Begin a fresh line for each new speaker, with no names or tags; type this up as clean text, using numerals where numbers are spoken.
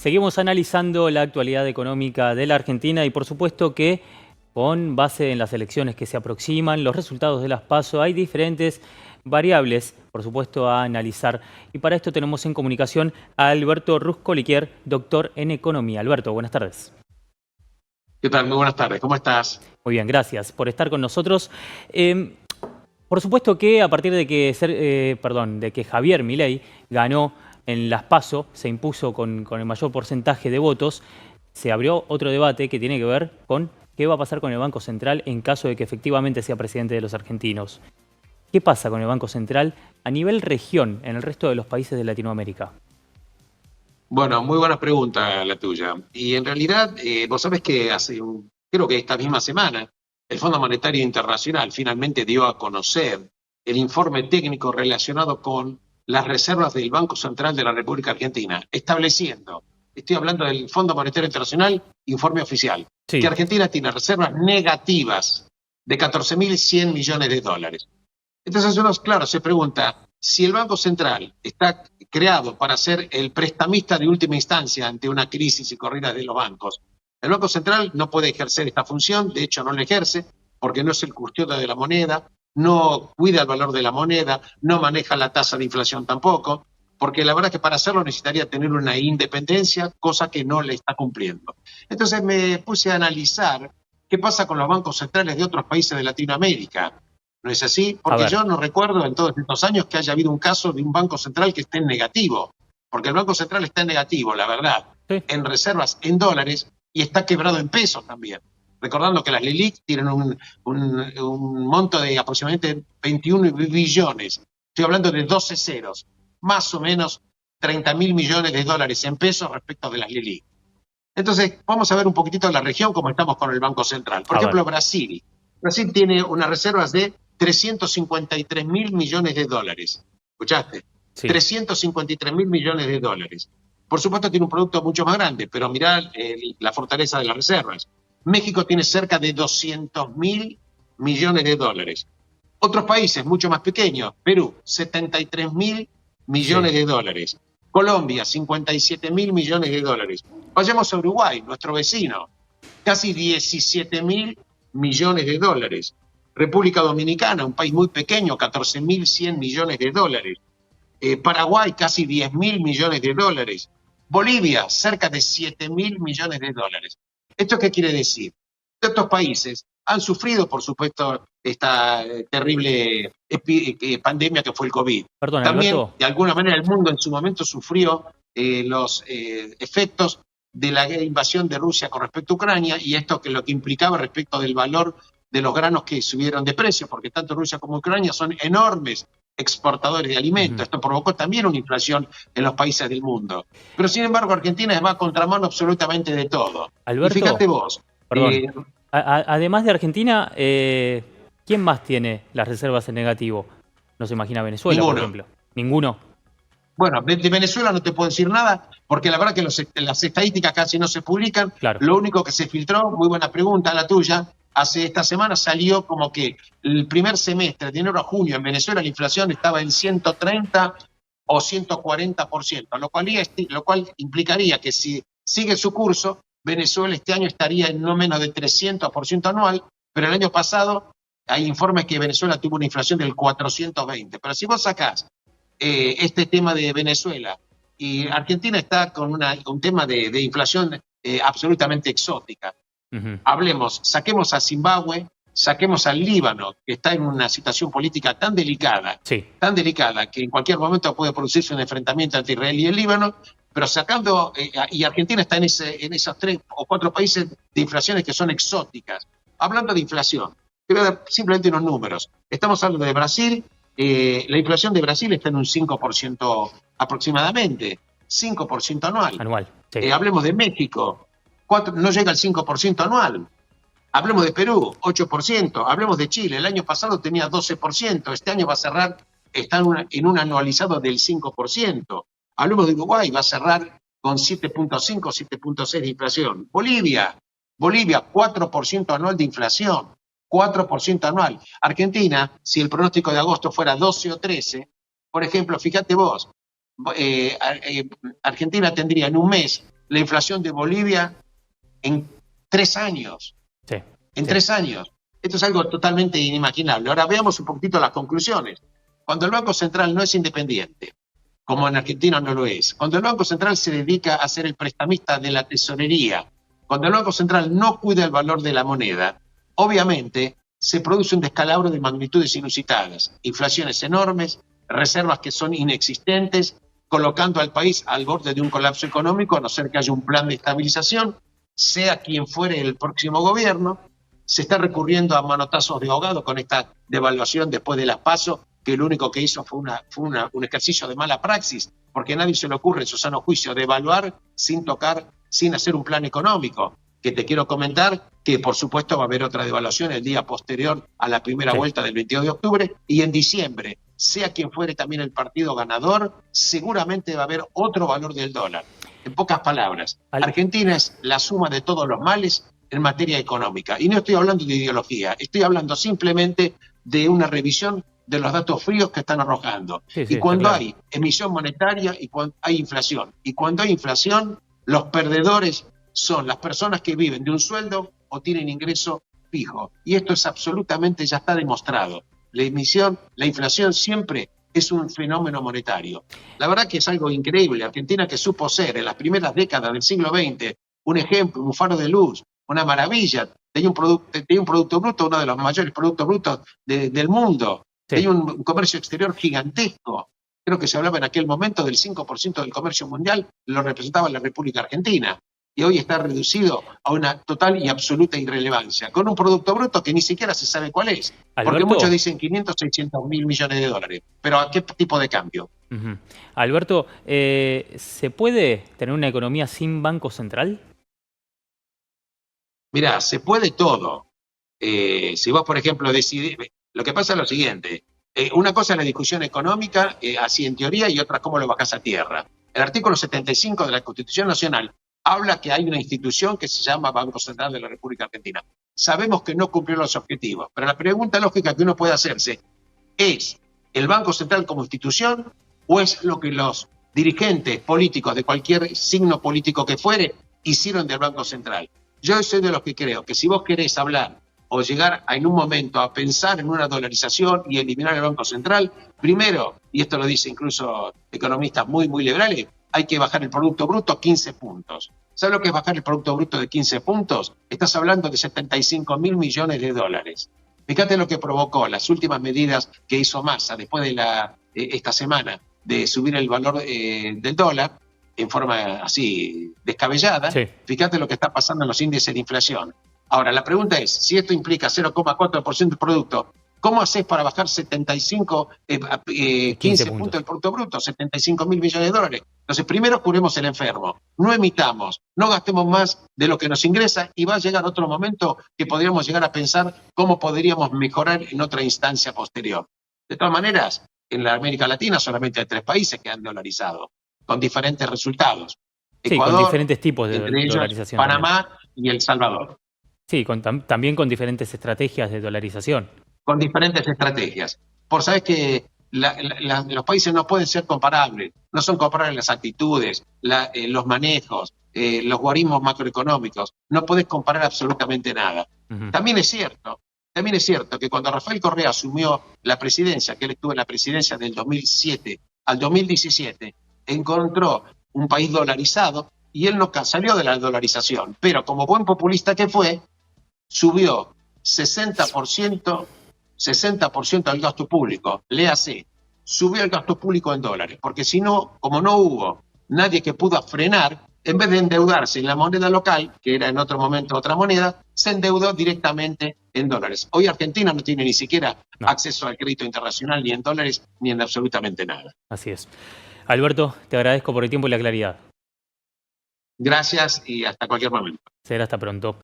Seguimos analizando la actualidad económica de la Argentina y por supuesto que con base en las elecciones que se aproximan, los resultados de las PASO, hay diferentes variables, por supuesto, a analizar. Y para esto tenemos en comunicación a Alberto Ruscoliquier, doctor en Economía. Alberto, buenas tardes.
¿Qué tal? Muy buenas tardes. ¿Cómo estás?
Muy bien, gracias por estar con nosotros. Por supuesto que a partir de que Javier Milei ganó en las PASO, se impuso con el mayor porcentaje de votos, se abrió otro debate que tiene que ver con qué va a pasar con el Banco Central en caso de que efectivamente sea presidente de los argentinos. ¿Qué pasa con el Banco Central a nivel región en el resto de los países de Latinoamérica?
Bueno, muy buena pregunta la tuya. Y en realidad, vos sabés que creo que esta misma semana, el Fondo Monetario Internacional finalmente dio a conocer el informe técnico relacionado con las reservas del Banco Central de la República Argentina, estableciendo, estoy hablando del Fondo Monetario Internacional, informe oficial,
Sí.
que Argentina tiene reservas negativas de 14.100 millones de dólares. Entonces uno, claro, se pregunta, si el Banco Central está creado para ser el prestamista de última instancia ante una crisis y corridas de los bancos, el Banco Central no puede ejercer esta función, de hecho no la ejerce, porque no es el custodio de la moneda, no cuida el valor de la moneda, no maneja la tasa de inflación tampoco, porque la verdad es que para hacerlo necesitaría tener una independencia, cosa que no le está cumpliendo. Entonces me puse a analizar qué pasa con los bancos centrales de otros países de Latinoamérica. ¿No es así? Porque yo no recuerdo en todos estos años que haya habido un caso de un banco central que esté en negativo. Porque el Banco Central está en negativo, la verdad,
Sí.
en reservas en dólares y está quebrado en pesos también. Recordando que las LELIQ tienen un monto de aproximadamente 21 billones. Estoy hablando de 12 ceros. Más o menos 30.000 millones de dólares en pesos respecto de las LELIQ. Entonces, vamos a ver un poquitito la región, cómo estamos con el Banco Central. Por ejemplo, Brasil. Brasil tiene unas reservas de 353.000 millones de dólares. ¿Escuchaste?
Sí.
353.000 millones de dólares. Por supuesto tiene un producto mucho más grande, pero mirá la fortaleza de las reservas. México tiene cerca de 200.000 millones de dólares. Otros países mucho más pequeños, Perú, 73.000 millones de dólares. Colombia, 57.000 millones de dólares. Vayamos a Uruguay, nuestro vecino, casi 17.000 millones de dólares. República Dominicana, un país muy pequeño, 14.100 millones de dólares. Paraguay, casi 10.000 millones de dólares. Bolivia, cerca de 7.000 millones de dólares. ¿Esto qué quiere decir? Estos países han sufrido, por supuesto, esta terrible pandemia que fue el COVID.
Perdón,
También,
Alberto.
de alguna manera, el mundo en su momento sufrió los efectos de la invasión de Rusia con respecto a Ucrania y esto que lo que implicaba respecto del valor de los granos que subieron de precio, porque tanto Rusia como Ucrania son enormes exportadores de alimentos. Esto provocó también una inflación en los países del mundo. Pero sin embargo, Argentina va a contramano absolutamente de todo.
Alberto,
y fíjate vos.
Perdón. Además de Argentina, ¿quién más tiene las reservas en negativo? No se imagina Venezuela, por ejemplo. ¿Ninguno?
Bueno, de Venezuela no te puedo decir nada, porque la verdad que las estadísticas casi no se publican.
Claro.
Lo único que se filtró, muy buena pregunta la tuya, hace esta semana salió como que el primer semestre, de enero a junio, en Venezuela la inflación estaba en 130 o 140%, lo cual implicaría que si sigue su curso, Venezuela este año estaría en no menos de 300% anual, pero el año pasado hay informes que Venezuela tuvo una inflación del 420%. Pero si vos sacás este tema de Venezuela y Argentina está con un tema de inflación absolutamente exótica. Saquemos a Zimbabue, saquemos al Líbano, que está en una situación política tan delicada, que en cualquier momento puede producirse un enfrentamiento entre Israel y el Líbano, pero sacando, y Argentina está en esos 3 o 4 países de inflaciones que son exóticas. Hablando de inflación, te voy a dar simplemente unos números. Estamos hablando de Brasil. La inflación de Brasil está en un 5% aproximadamente, 5% anual.
Sí.
Hablemos de México, no llega al 5% anual. Hablemos de Perú, 8%. Hablemos de Chile, el año pasado tenía 12%, este año va a cerrar, está en un anualizado del 5%. Hablemos de Uruguay, va a cerrar con 7.5, 7.6 de inflación. Bolivia, 4% anual de inflación. 4% anual. Argentina, si el pronóstico de agosto fuera 12 o 13, por ejemplo, fíjate vos, Argentina tendría en un mes la inflación de Bolivia en 3 años.
Sí,
En
sí.
3 años. Esto es algo totalmente inimaginable. Ahora veamos un poquito las conclusiones. Cuando el Banco Central no es independiente, como en Argentina no lo es, cuando el Banco Central se dedica a ser el prestamista de la tesorería, cuando el Banco Central no cuida el valor de la moneda, obviamente se produce un descalabro de magnitudes inusitadas, inflaciones enormes, reservas que son inexistentes, colocando al país al borde de un colapso económico, a no ser que haya un plan de estabilización, sea quien fuere el próximo gobierno. Se está recurriendo a manotazos de ahogado con esta devaluación después de las PASO, que lo único que hizo fue un ejercicio de mala praxis, porque a nadie se le ocurre en su sano juicio devaluar sin tocar, sin hacer un plan económico. Que te quiero comentar que por supuesto va a haber otra devaluación el día posterior a la primera vuelta del 22 de octubre y en diciembre, sea quien fuere también el partido ganador, seguramente va a haber otro valor del dólar. En pocas palabras, Argentina es la suma de todos los males en materia económica. Y no estoy hablando de ideología, estoy hablando simplemente de una revisión de los datos fríos que están arrojando.
Sí, sí,
y cuando
claro.
hay emisión monetaria y cuando hay inflación. Y cuando hay inflación, los perdedores son las personas que viven de un sueldo o tienen ingreso fijo. Y esto es absolutamente, ya está demostrado. La inflación siempre es un fenómeno monetario. La verdad que es algo increíble. Argentina, que supo ser en las primeras décadas del siglo XX un ejemplo, un faro de luz, una maravilla, tenía un producto bruto, uno de los mayores productos brutos del mundo,
Sí.
tenía un comercio exterior gigantesco. Creo que se hablaba en aquel momento del 5% del comercio mundial, lo representaba la República Argentina. Y hoy está reducido a una total y absoluta irrelevancia, con un producto bruto que ni siquiera se sabe cuál es. Porque
Alberto,
muchos dicen 500, 600 mil millones de dólares. Pero ¿a qué tipo de cambio?
Alberto, ¿se puede tener una economía sin Banco Central?
Mirá, se puede todo. Si vos, por ejemplo, decidís... Lo que pasa es lo siguiente. Una cosa es la discusión económica, así en teoría, y otra cómo lo bajás a tierra. El artículo 75 de la Constitución Nacional habla que hay una institución que se llama Banco Central de la República Argentina. Sabemos que no cumplió los objetivos, pero la pregunta lógica que uno puede hacerse es, ¿el Banco Central como institución o es lo que los dirigentes políticos de cualquier signo político que fuere hicieron del Banco Central? Yo soy de los que creo que si vos querés hablar o llegar en un momento a pensar en una dolarización y eliminar el Banco Central, primero, y esto lo dicen incluso economistas muy, muy liberales, hay que bajar el Producto Bruto 15 puntos. ¿Sabes lo que es bajar el Producto Bruto de 15 puntos? Estás hablando de 75 mil millones de dólares. Fíjate lo que provocó las últimas medidas que hizo Massa después de esta semana de subir el valor del dólar en forma así descabellada.
Sí.
Fíjate lo que está pasando en los índices de inflación. Ahora, la pregunta es, si esto implica 0,4% del producto, ¿cómo haces para bajar 15 puntos del Producto Bruto? 75 mil millones de dólares. Entonces, primero curemos el enfermo, no emitamos, no gastemos más de lo que nos ingresa y va a llegar otro momento que podríamos llegar a pensar cómo podríamos mejorar en otra instancia posterior. De todas maneras, en la América Latina solamente hay 3 países que han dolarizado, con diferentes resultados.
Sí,
Ecuador,
con diferentes tipos de
entre ellos
dolarización.
Panamá y El Salvador.
Sí, también con diferentes estrategias de dolarización.
Con diferentes estrategias. Por sabes que los países no pueden ser comparables, no son comparables las actitudes, los manejos, los guarismos macroeconómicos, no podés comparar absolutamente nada. También es cierto que cuando Rafael Correa asumió la presidencia, que él estuvo en la presidencia del 2007 al 2017, encontró un país dolarizado y él no salió de la dolarización, pero como buen populista que fue, subió 60% al gasto público, léase, subió el gasto público en dólares, porque si no, como no hubo nadie que pudo frenar, en vez de endeudarse en la moneda local, que era en otro momento otra moneda, se endeudó directamente en dólares. Hoy Argentina no tiene ni siquiera acceso al crédito internacional, ni en dólares, ni en absolutamente nada.
Así es. Alberto, te agradezco por el tiempo y la claridad.
Gracias y hasta cualquier momento.
Será hasta pronto.